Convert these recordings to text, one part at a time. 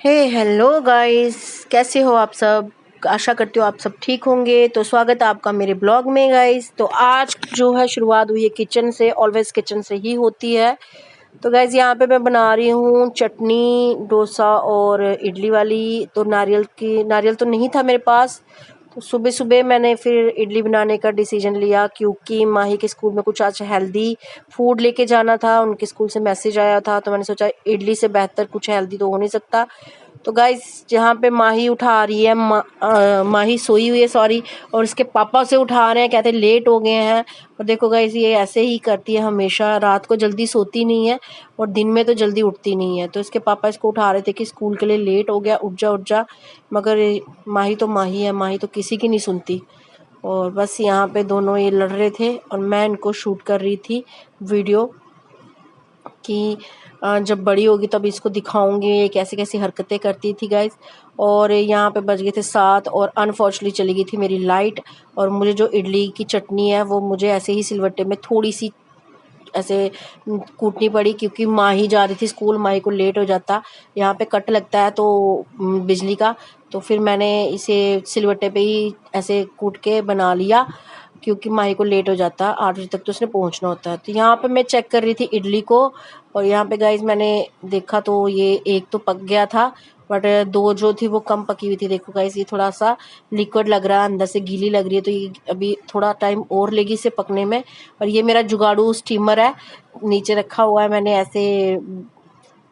हे hello guys, कैसे हो आप सब। आशा करती हूँ आप सब ठीक होंगे। तो स्वागत है आपका मेरे ब्लॉग में गाइस। तो आज जो है शुरुआत हुई है किचन से, ऑलवेज किचन से ही होती है। तो गाइस यहाँ पे मैं बना रही हूँ चटनी, डोसा और इडली वाली। तो नारियल तो नहीं था मेरे पास। तो सुबह सुबह मैंने फिर इडली बनाने का डिसीजन लिया, क्योंकि माही के स्कूल में कुछ आज हेल्दी फूड लेके जाना था। उनके स्कूल से मैसेज आया था, तो मैंने सोचा इडली से बेहतर कुछ हेल्दी तो हो नहीं सकता। तो गाइस जहाँ पे माही उठा रही है, माही सोई हुई है सॉरी, और उसके पापा उसे उठा रहे हैं, कहते लेट हो गए हैं। और देखो गाइस ये ऐसे ही करती है हमेशा, रात को जल्दी सोती नहीं है और दिन में तो जल्दी उठती नहीं है। तो इसके पापा इसको उठा रहे थे कि स्कूल के लिए लेट हो गया, उठ जा उठ जा। मगर माही तो माही है, माही तो किसी की नहीं सुनती। और बस यहाँ पे दोनों ये लड़ रहे थे और मैं इनको शूट कर रही थी वीडियो, कि जब बड़ी होगी तब इसको दिखाऊंगी ये कैसी कैसी हरकतें करती थी गाइस। और यहाँ पे बज गए थे 7 और अनफॉर्चुनेटली चली गई थी मेरी लाइट। और मुझे जो इडली की चटनी है वो मुझे ऐसे ही सिलवट्टे में थोड़ी सी ऐसे कूटनी पड़ी, क्योंकि माही जा रही थी स्कूल, माही को लेट हो जाता। यहाँ पे कट लगता है तो बिजली का। तो फिर मैंने इसे सिलवट्टे पे ही ऐसे कूट के बना लिया, क्योंकि माही को लेट हो जाता, 8 बजे तक तो उसने पहुंचना होता है। तो यहाँ पे मैं चेक कर रही थी इडली को, और यहाँ पे गाइज मैंने देखा तो ये एक तो पक गया था, बट दो जो थी वो कम पकी हुई थी। देखो गाइज ये थोड़ा सा लिक्विड लग रहा है, अंदर से गीली लग रही है, तो ये अभी थोड़ा टाइम और लेगी इसे पकने में। और ये मेरा जुगाड़ू स्टीमर है, नीचे रखा हुआ है मैंने ऐसे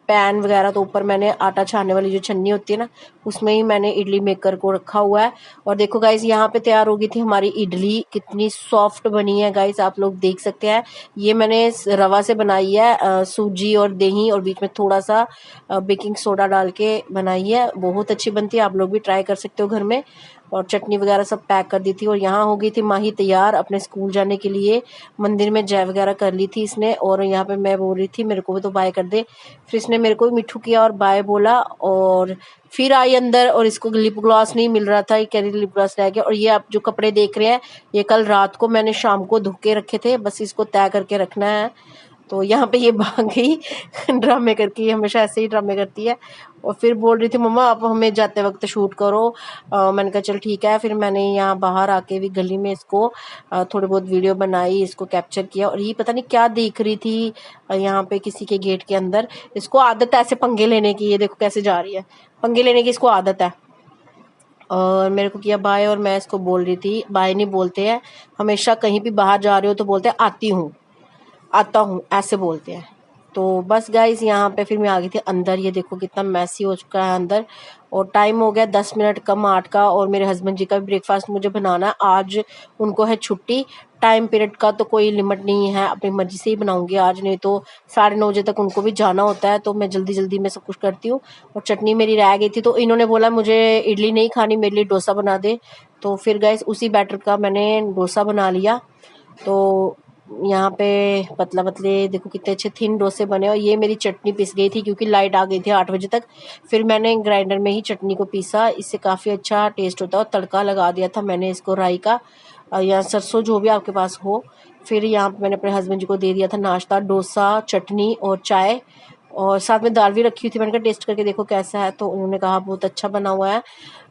पैन वगैरह। तो ऊपर मैंने आटा छानने वाली जो छन्नी होती है ना, उसमें ही मैंने इडली मेकर को रखा हुआ है। और देखो गाइस यहाँ पे तैयार हो गई थी हमारी इडली, कितनी सॉफ्ट बनी है गाइस, आप लोग देख सकते हैं। ये मैंने रवा से बनाई है, सूजी और दही और बीच में थोड़ा सा बेकिंग सोडा डाल के बनाई है। बहुत अच्छी बनती है, आप लोग भी ट्राई कर सकते हो घर में। और चटनी वगैरह सब पैक कर दी थी। और यहाँ हो गई थी माही तैयार अपने स्कूल जाने के लिए। मंदिर में जय वगैरह कर ली थी इसने। और यहाँ पे मैं बोल रही थी मेरे को भी तो बाय कर दे, फिर इसने मेरे को भी मिठू किया और बाय बोला। और फिर आई अंदर, और इसको लिप ग्लॉस नहीं मिल रहा था, ये कह रही लिप ग्लॉस रह गया। और ये आप जो कपड़े देख रहे हैं, ये कल रात को मैंने शाम को धो के रखे थे, बस इसको तय करके रखना है। तो यहाँ पे ये भाग गई ड्रामे करके, ये हमेशा ऐसे ही ड्रामे करती है। और फिर बोल रही थी मम्मा आप हमें जाते वक्त शूट करो। मैंने कहा चल ठीक है। फिर मैंने यहाँ बाहर आके भी गली में इसको थोड़ी बहुत वीडियो बनाई, इसको कैप्चर किया। और ये पता नहीं क्या देख रही थी यहाँ पे किसी के गेट के अंदर। इसको आदत है ऐसे पंगे लेने की, ये देखो कैसे जा रही है, पंगे लेने की इसको आदत है। और मेरे को किया बाय, और मैं इसको बोल रही थी बाय नहीं बोलते हैं, हमेशा कहीं भी बाहर जा रहे हो तो बोलते हैं आती हूँ, आता हूँ, ऐसे बोलते हैं। तो बस गाइस यहाँ पे फिर मैं आ गई थी अंदर। ये देखो कितना मैसी हो चुका है अंदर। और टाइम हो गया 10 मिनट कम 8 का। और मेरे हस्बैंड जी का भी ब्रेकफास्ट मुझे बनाना है, आज उनको है छुट्टी। टाइम पीरियड का तो कोई लिमिट नहीं है, अपनी मर्जी से ही बनाऊंगी आज, नहीं तो 9:30 बजे तक उनको भी जाना होता है। तो मैं जल्दी जल्दी में सब कुछ करती हूँ। और चटनी मेरी रह गई थी, तो इन्होंने बोला मुझे इडली नहीं खानी, मेरे लिए डोसा बना दे। तो फिर गाइस उसी बैटर का मैंने डोसा बना लिया। तो यहाँ पे पतला पतले देखो कितने अच्छे थिन डोसे बने। और ये मेरी चटनी पिस गई थी, क्योंकि लाइट आ गई थी 8 बजे तक। फिर मैंने ग्राइंडर में ही चटनी को पीसा, इससे काफ़ी अच्छा टेस्ट होता है। और तड़का लगा दिया था मैंने इसको राई का या सरसों, जो भी आपके पास हो। फिर यहाँ पे मैंने अपने हस्बैंड जी को दे दिया था नाश्ता, डोसा, चटनी और चाय। और साथ में दाल भी रखी हुई थी, मैंने कहा टेस्ट करके देखो कैसा है। तो उन्होंने कहा बहुत अच्छा बना हुआ है।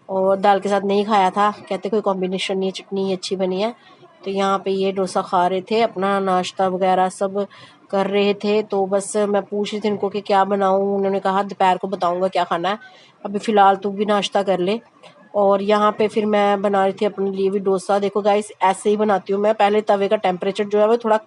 और दाल के साथ नहीं खाया था, कहते कोई कॉम्बिनेशन नहीं है, चटनी अच्छी बनी है। तो यहाँ पे ये डोसा खा रहे थे, अपना नाश्ता वगैरह सब कर रहे थे। तो बस मैं पूछ रही थी इनको कि क्या बनाऊँ, उन्होंने कहा दोपहर को बताऊँगा क्या खाना है, अभी फ़िलहाल तू भी नाश्ता कर ले। और यहाँ पे फिर मैं बना रही थी अपने लिए भी डोसा। देखो गाइस ऐसे ही बनाती हूँ मैं, पहले तवे का टेम्परेचर जो है वो थोड़ा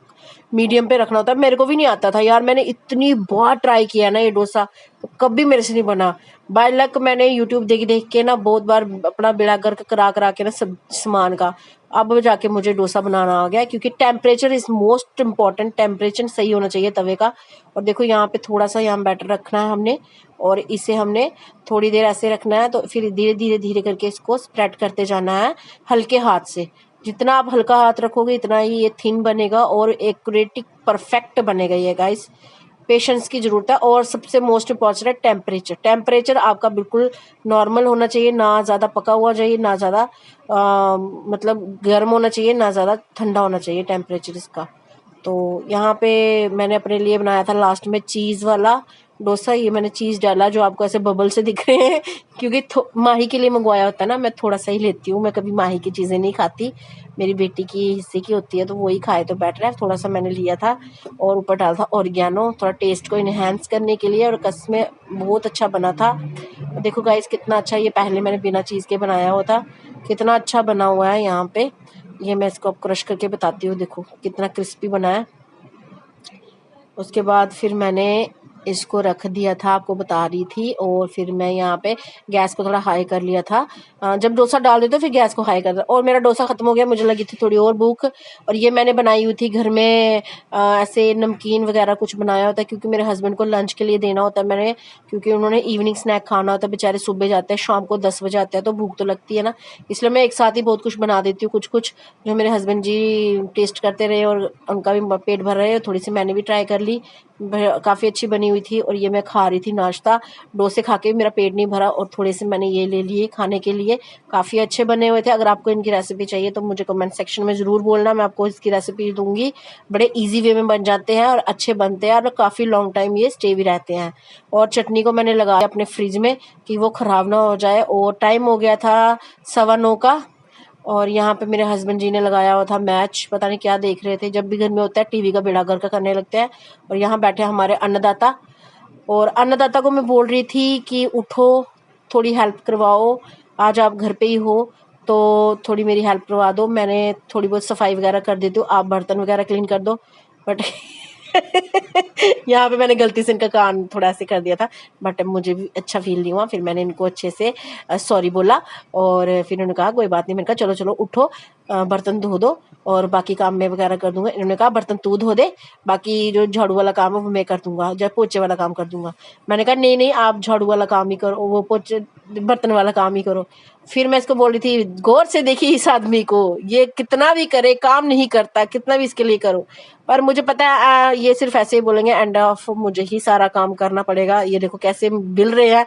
मीडियम पे रखना होता है। मेरे को भी नहीं आता था यार, मैंने इतनी बार ट्राई किया ना ये डोसा, तो कभी मेरे से नहीं बना। बाय लक मैंने यूट्यूब देख देख के ना बहुत बार अपना बेड़ा गर्क करा करा के ना सब सामान का, अब जाके मुझे डोसा बनाना आ गया। क्योंकि temperature is most important, temperature सही होना चाहिए तवे का। और देखो यहाँ पे थोड़ा सा यहाँ बैटर रखना है हमने, और इसे हमने थोड़ी देर ऐसे रखना है। तो फिर धीरे धीरे धीरे करके इसको स्प्रेड करते जाना है हल्के हाथ से। जितना आप हल्का हाथ रखोगे इतना ही ये थिन बनेगा और एक्यूरेटिक परफेक्ट बनेगा ये गाइस। पेशेंस की ज़रूरत है। और सबसे मोस्ट इम्पॉर्टेंट है टेम्परेचर। टेम्परेचर आपका बिल्कुल नॉर्मल होना चाहिए, ना ज़्यादा पका हुआ चाहिए, ना ज़्यादा मतलब गर्म होना चाहिए, ना ज़्यादा ठंडा होना चाहिए टेम्परेचर इसका। तो यहाँ पे मैंने अपने लिए बनाया था लास्ट में चीज़ वाला डोसा। ये मैंने चीज़ डाला जो आपको ऐसे बबल से दिख रहे हैं, क्योंकि माही के लिए मंगवाया होता है ना, मैं थोड़ा सा ही लेती हूँ, मैं कभी माही की चीज़ें नहीं खाती, मेरी बेटी की हिस्से की होती है तो वही खाए तो बेटर है। थोड़ा सा मैंने लिया था और ऊपर डाला था ऑरिगेनो, थोड़ा टेस्ट को इन्हेंस करने के लिए, और कसम बहुत अच्छा बना था। देखो गाइस कितना अच्छा, ये पहले मैंने बिना चीज़ के बनाया हुआ था, कितना अच्छा बना हुआ है यहाँ पे। ये मैं इसको अब क्रश करके बताती हूँ, देखो कितना क्रिस्पी बना है। उसके बाद फिर मैंने इसको रख दिया था, आपको बता रही थी, और फिर मैं यहाँ पे गैस को थोड़ा हाई कर लिया था। जब डोसा डाल देते फिर गैस को हाई कर दिया, और मेरा डोसा ख़त्म हो गया, मुझे लगी थी थोड़ी और भूख, और ये मैंने बनाई हुई थी घर में ऐसे नमकीन वगैरह कुछ बनाया होता है, क्योंकि मेरे हस्बैंड को लंच के लिए देना होता है मैंने, क्योंकि उन्होंने इवनिंग स्नैक खाना होता है, बेचारे सुबह जाते हैं शाम को 10 बजे आते हैं, तो भूख तो लगती है ना, इसलिए मैं एक साथ ही बहुत कुछ बना देती हूँ, कुछ कुछ जो मेरे हस्बैंड जी टेस्ट करते रहे और उनका भी पेट भर रहे, थोड़ी सी मैंने भी ट्राई कर ली, काफ़ी अच्छी बनी हुई थी। और ये मैं खा रही थी नाश्ता, डोसे खा के मेरा पेट नहीं भरा, और थोड़े से मैंने ये ले लिए खाने के लिए, काफ़ी अच्छे बने हुए थे। अगर आपको इनकी रेसिपी चाहिए तो मुझे कमेंट सेक्शन में ज़रूर बोलना, मैं आपको इसकी रेसिपी दूंगी। बड़े इजी वे में बन जाते हैं और अच्छे बनते हैं, और काफ़ी लॉन्ग टाइम ये स्टे भी रहते हैं। और चटनी को मैंने लगाया अपने फ्रिज में कि वो ख़राब ना हो जाए, और टाइम हो गया था 9:15 का, और यहाँ पे मेरे हस्बैंड जी ने लगाया हुआ था मैच, पता नहीं क्या देख रहे थे, जब भी घर में होता है टीवी का बेड़ा गर्क करने लगते हैं। और यहाँ बैठे हमारे अन्नदाता, और अन्नदाता को मैं बोल रही थी कि उठो थोड़ी हेल्प करवाओ, आज आप घर पे ही हो तो थोड़ी मेरी हेल्प करवा दो, मैंने थोड़ी बहुत सफाई वगैरह कर देती हूँ, आप बर्तन वगैरह क्लीन कर दो। बट यहाँ पे मैंने गलती से इनका कान थोड़ा ऐसे कर दिया था, बट मुझे भी अच्छा फील नहीं हुआ, फिर मैंने इनको अच्छे से सॉरी बोला, और फिर उन्होंने कहा कोई बात नहीं, मैंने कहा चलो चलो उठो, बर्तन धो दो और बाकी काम मैं वगैरह कर दूंगा। इन्होंने कहा बर्तन तू धो दे, बाकी जो झाड़ू वाला काम है वो मैं कर दूंगा, जब पोछे वाला काम कर दूंगा। मैंने कहा नहीं नहीं, आप झाड़ू वाला काम ही करो, वो पोछे बर्तन वाला काम ही करो। फिर मैं इसको बोल रही थी गौर से देखिए इस आदमी को, ये कितना भी करे काम नहीं करता, कितना भी इसके लिए करो, पर मुझे पता है ये सिर्फ ऐसे ही बोलेंगे, एंड ऑफ मुझे ही सारा काम करना पड़ेगा। ये देखो कैसे बिल रहे हैं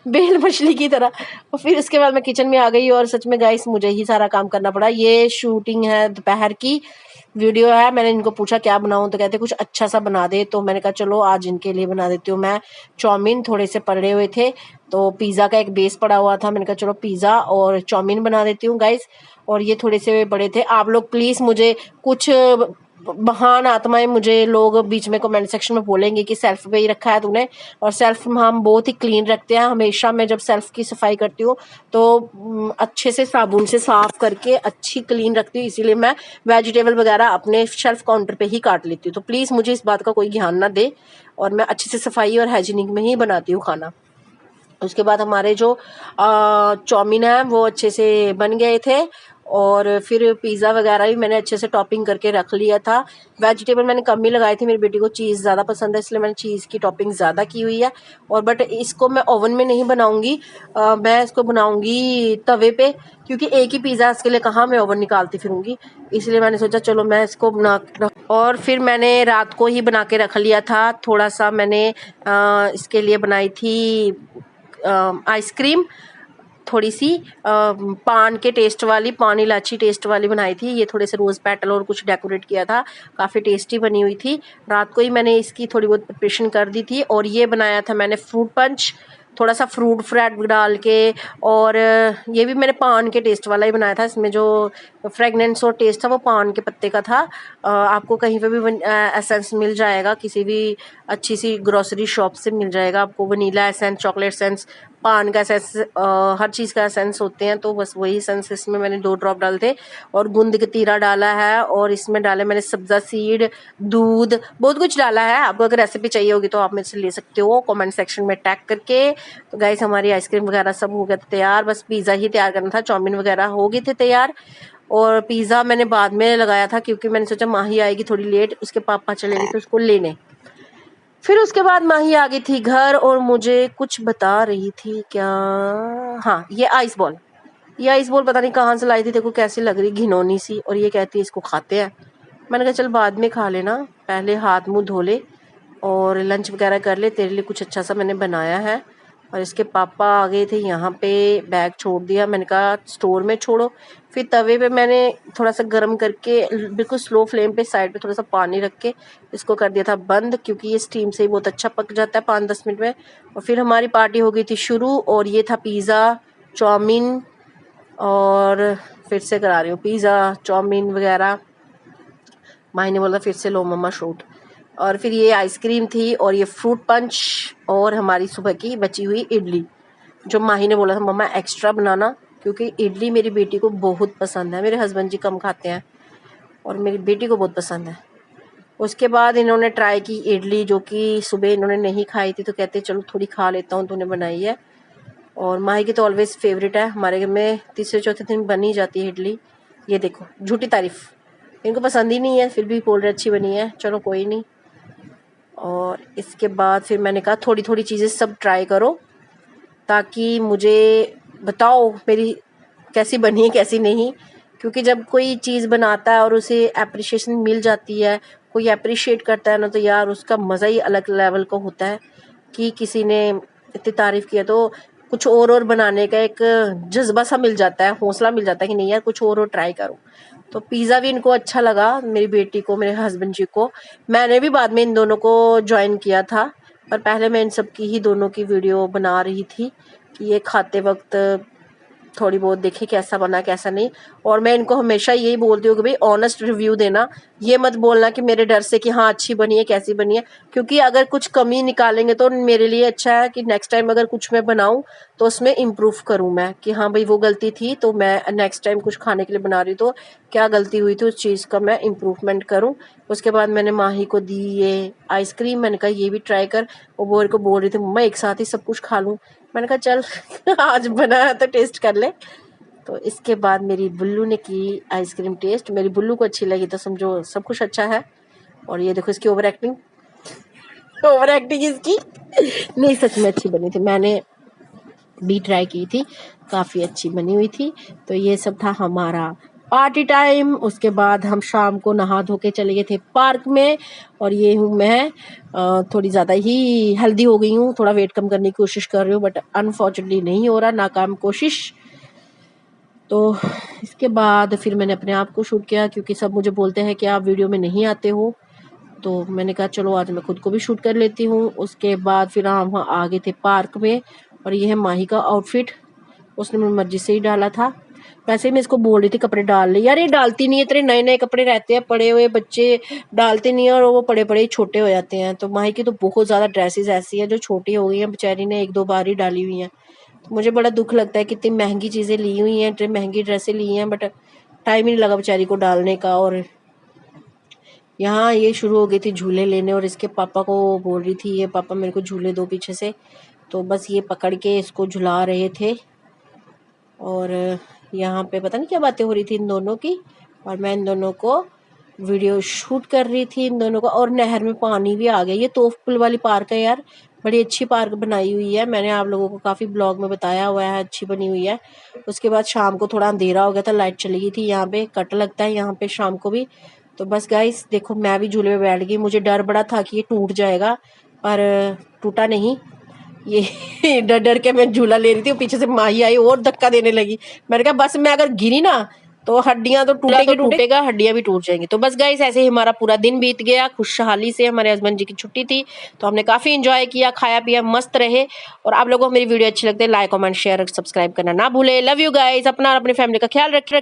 बेल मछली की तरह। और फिर उसके बाद मैं किचन में आ गई, और सच में गाइस मुझे ही सारा काम करना पड़ा। ये शूटिंग है दोपहर की वीडियो है, मैंने इनको पूछा क्या बनाऊं, तो कहते कुछ अच्छा सा बना दे, तो मैंने कहा चलो आज इनके लिए बना देती हूँ मैं चाउमीन। थोड़े से पड़े हुए थे तो पिज़्ज़ा का एक बेस पड़ा हुआ था, मैंने कहा चलो पिज़्ज़ा और चाउमीन बना देती हूँ गाइस। और ये थोड़े से बड़े थे, आप लोग प्लीज़ मुझे कुछ महान आत्माएं मुझे लोग बीच में कमेंट सेक्शन में बोलेंगे कि सेल्फ पे ही रखा है तूने, और सेल्फ हम बहुत ही क्लीन रखते हैं हमेशा। मैं जब सेल्फ की सफाई करती हूँ तो अच्छे से साबुन से साफ करके अच्छी क्लीन रखती हूँ, इसीलिए मैं वेजिटेबल वगैरह अपने शेल्फ काउंटर पे ही काट लेती हूँ। तो प्लीज़ मुझे इस बात का कोई ध्यान ना दे, और मैं अच्छे से सफाई और हाइजीनिक में ही बनाती हूँ खाना। उसके बाद हमारे जो चाउमीन है वो अच्छे से बन गए थे, और फिर पिज़्ज़ा वगैरह भी मैंने अच्छे से टॉपिंग करके रख लिया था। वेजिटेबल मैंने कम ही लगाई थी, मेरी बेटी को चीज़ ज़्यादा पसंद है, इसलिए मैंने चीज़ की टॉपिंग ज़्यादा की हुई है। और बट इसको मैं ओवन में नहीं बनाऊंगी, मैं इसको बनाऊंगी तवे पे, क्योंकि एक ही पिज़्ज़ा इसके लिए कहाँ मैं ओवन निकालती फिरूंगी, इसलिए मैंने सोचा चलो मैं इसको बना। और फिर मैंने रात को ही बना के रख लिया था, थोड़ा सा मैंने इसके लिए बनाई थी आइसक्रीम, थोड़ी सी पान के टेस्ट वाली, पान इलायची टेस्ट वाली बनाई थी। ये थोड़े से रोज़ पेटल और कुछ डेकोरेट किया था, काफ़ी टेस्टी बनी हुई थी। रात को ही मैंने इसकी थोड़ी बहुत प्रिपरेशन कर दी थी। और ये बनाया था मैंने फ्रूट पंच, थोड़ा सा फ्रूट फ्रैट डाल के, और ये भी मैंने पान के टेस्ट वाला ही बनाया था, इसमें जो फ्रेगनेंस और टेस्ट था वो पान के पत्ते का था। आपको कहीं पे भी एसेंस मिल जाएगा, किसी भी अच्छी सी ग्रोसरी शॉप से मिल जाएगा आपको, वनीला एसेंस, चॉकलेट एसेंस, पान का एसेंस, हर चीज़ का एसेंस होते हैं, तो बस वही एसेंस इसमें मैंने 2 ड्रॉप डाले थे। और गूंद कतीरा डाला है, और इसमें डाले मैंने सब्जा सीड, दूध, बहुत कुछ डाला है। आपको अगर रेसिपी चाहिए होगी तो आप मेरे से ले सकते हो कमेंट सेक्शन में टैग करके। तो गाइस हमारी आइसक्रीम वगैरह सब हो गया था तैयार, बस पिज़्ज़ा ही तैयार करना था, चाउमीन वगैरह हो गए थे तैयार। और पिज़्ज़ा मैंने बाद में लगाया था, क्योंकि मैंने सोचा माही आएगी थोड़ी लेट, उसके पापा चले गए थे उसको लेने। फिर उसके बाद माही आ गई थी घर, और मुझे कुछ बता रही थी क्या, हाँ ये आइस बॉल, ये आइस बॉल पता नहीं कहाँ से लाई थी, देखो कैसी लग रही घिनौनी सी, और ये कहती है इसको खाते हैं। मैंने कहा चल बाद में खा लेना, पहले हाथ मुंह धो ले और लंच वगैरह कर ले, तेरे लिए कुछ अच्छा सा मैंने बनाया है। और इसके पापा आ गए थे यहाँ पे, बैग छोड़ दिया। मैंने कहा स्टोर में छोड़ो। फिर तवे पे मैंने थोड़ा सा गर्म करके बिल्कुल स्लो फ्लेम पे साइड पे थोड़ा सा पानी रख के इसको कर दिया था बंद, क्योंकि ये स्टीम से ही बहुत अच्छा पक जाता है 5-10 मिनट में। और फिर हमारी पार्टी हो गई थी शुरू, और ये था पिज़्ज़ा, चाउमीन, और फिर से करा रही हूँ, पिज़्ज़ा चाउमीन वगैरह। माही ने बोला फिर से लो मम्मा शूट। और फिर ये आइसक्रीम थी, और ये फ्रूट पंच, और हमारी सुबह की बची हुई इडली, जो माही ने बोला था मम्मा एक्स्ट्रा बनाना, क्योंकि इडली मेरी बेटी को बहुत पसंद है। मेरे हस्बैंड जी कम खाते हैं और मेरी बेटी को बहुत पसंद है। उसके बाद इन्होंने ट्राई की इडली, जो कि सुबह इन्होंने नहीं खाई थी, तो कहते चलो थोड़ी खा लेता हूँ, तूने बनाई है। और माही की तो ऑलवेज फेवरेट है, हमारे घर में तीसरे चौथे दिन बन ही जाती है इडली। ये देखो झूठी तारीफ, इनको पसंद ही नहीं है, फिर भी बोल रहे अच्छी बनी है, चलो कोई नहीं। और इसके बाद फिर मैंने कहा थोड़ी थोड़ी चीज़ें सब ट्राई करो, ताकि मुझे बताओ मेरी कैसी बनी है कैसी नहीं। क्योंकि जब कोई चीज़ बनाता है और उसे एप्रिशिएशन मिल जाती है, कोई अप्रिशिएट करता है ना, तो यार उसका मज़ा ही अलग लेवल का होता है। कि किसी ने इतनी तारीफ़ किया तो कुछ और बनाने का एक जज्बा सा मिल जाता है, हौसला मिल जाता है कि नहीं यार कुछ और ट्राई करो। तो पिज़्ज़ा भी इनको अच्छा लगा, मेरी बेटी को, मेरे हस्बैंड जी को। मैंने भी बाद में इन दोनों को ज्वाइन किया था, पर पहले मैं इन सब की ही दोनों की वीडियो बना रही थी कि ये खाते वक्त थोड़ी बहुत देखे कैसा बना कैसा नहीं। और मैं इनको हमेशा यही बोलती हूँ कि भाई ऑनेस्ट रिव्यू देना, ये मत बोलना कि मेरे डर से कि हाँ अच्छी बनी है कैसी बनी है, क्योंकि अगर कुछ कमी निकालेंगे तो मेरे लिए अच्छा है कि नेक्स्ट टाइम अगर कुछ मैं बनाऊँ तो उसमें इम्प्रूव करूँ मैं, कि हाँ भाई वो गलती थी तो मैं नेक्स्ट टाइम कुछ खाने के लिए बना रही तो क्या गलती हुई थी उस चीज़ का मैं इम्प्रूवमेंट करूँ। उसके बाद मैंने माही को दी ये आइसक्रीम, मैंने कहा ये भी ट्राई कर। वो बोर को बोल रही थी मम्मा एक साथ ही सब कुछ खा लूँ, मैंने कहा चल आज बनाया तो टेस्ट कर ले। तो इसके बाद मेरी बुल्लू ने की आइसक्रीम टेस्ट, मेरी बुल्लू को अच्छी लगी तो समझो सब कुछ अच्छा है। और ये देखो इसकी ओवर एक्टिंग इसकी नहीं सच में अच्छी बनी थी, मैंने भी ट्राई की थी, काफ़ी अच्छी बनी हुई थी। तो ये सब था हमारा पार्टी टाइम। उसके बाद हम शाम को नहा धो के चले गए थे पार्क में। और ये हूँ मैं, थोड़ी ज़्यादा ही हेल्दी हो गई हूँ, थोड़ा वेट कम करने की कोशिश कर रही हूँ, बट अनफॉर्चुनेटली नहीं हो रहा, नाकाम कोशिश। तो इसके बाद फिर मैंने अपने आप को शूट किया, क्योंकि सब मुझे बोलते हैं कि आप वीडियो में नहीं आते हो, तो मैंने कहा चलो आज मैं खुद को भी शूट कर लेती हूँ। उसके बाद फिर हम आ गए थे पार्क में। और ये है माही का आउटफिट, उसने मेरी मर्जी से ही डाला था। वैसे मैं इसको बोल रही थी कपड़े डाल ले, यार ये डालती नहीं है, इतने नए नए कपड़े रहते हैं पड़े हुए, बच्चे डालते नहीं है और वो पड़े पड़े ही छोटे हो जाते हैं। तो माही की तो बहुत ज़्यादा ड्रेसेस ऐसी हैं जो छोटी हो गई हैं, बेचारी ने 1-2 बार ही डाली हुई हैं। तो मुझे बड़ा दुख लगता है कि इतनी महंगी चीज़ें ली हुई हैं, इतनी महंगी ड्रेसें ली हैं, बट टाइम ही नहीं लगा बेचारी को डालने का। और यहाँ ये शुरू हो गई थी झूले लेने, और इसके पापा को बोल रही थी ये पापा मेरे को झूले दो पीछे से, तो बस ये पकड़ के इसको झुला रहे थे। और यहाँ पे पता नहीं क्या बातें हो रही थी इन दोनों की, और मैं इन दोनों को वीडियो शूट कर रही थी इन दोनों को। और नहर में पानी भी आ गया, ये तोफपुल वाली पार्क है यार, बड़ी अच्छी पार्क बनाई हुई है, मैंने आप लोगों को काफ़ी ब्लॉग में बताया हुआ है, अच्छी बनी हुई है। उसके बाद शाम को थोड़ा अंधेरा हो गया था, लाइट चली गई थी, यहाँ पे कट लगता है यहाँ पे शाम को भी। तो बस गाइस देखो मैं भी झूले में बैठ गई, मुझे डर बड़ा था कि ये टूट जाएगा, पर टूटा नहीं। ये डर डर के मैं झूला ले रही थी, पीछे से माही आई और धक्का देने लगी। मैंने कहा बस मैं अगर गिरी ना तो हड्डियां तो टूटेगा, हड्डियां भी टूट जाएंगी। तो बस गाइस ऐसे ही हमारा पूरा दिन बीत गया खुशहाली से, हमारे हस्बैंड जी की छुट्टी थी तो हमने काफ़ी इंजॉय किया, खाया पिया, मस्त रहे। और आप लोगों को मेरी वीडियो अच्छी लगती है, लाइक कमेंट शेयर सब्सक्राइब करना ना भूले। लव यू गाइस, अपना और अपनी फैमिली का ख्याल रखिए।